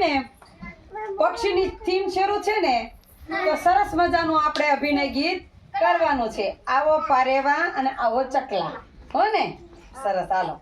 ને પક્ષીની થીમ શરૂ છે ને તો સરસ મજાનું આપણે અભિનય ગીત કરવાનું છે. આવો પારેવા અને આવો ચકલા, હો ને? સરસ, હાલો.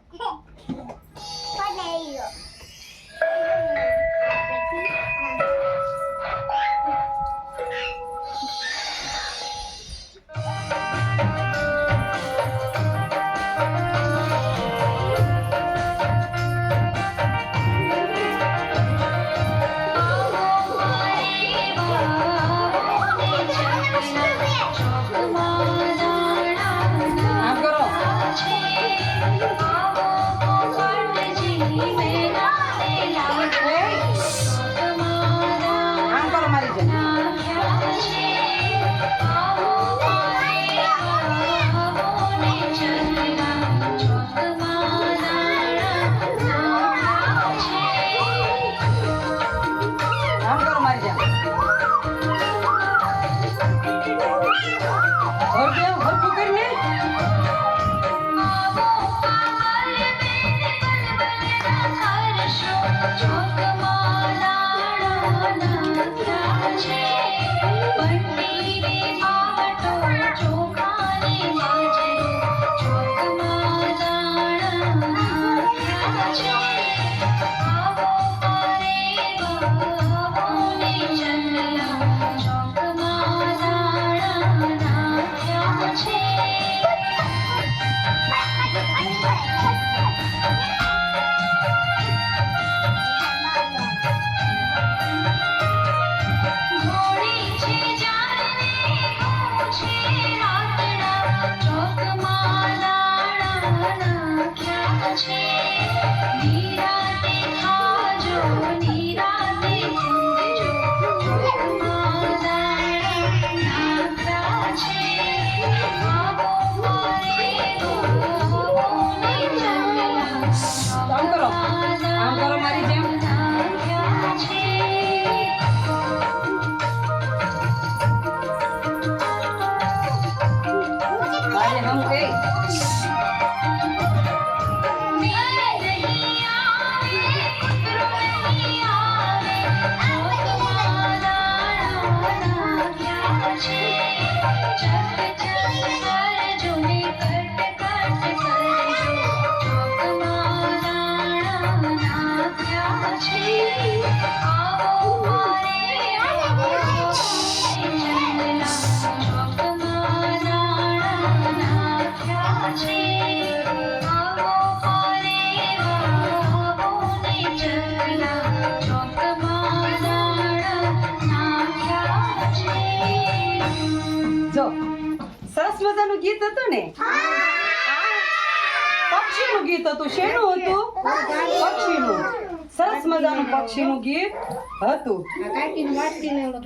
જો સરસ મજાનું ગીત હતું ને, પક્ષીનું ગીત હતું. શેનું હતું? પક્ષીનું. સરસ મજાનું પક્ષીનું ગીત હતું.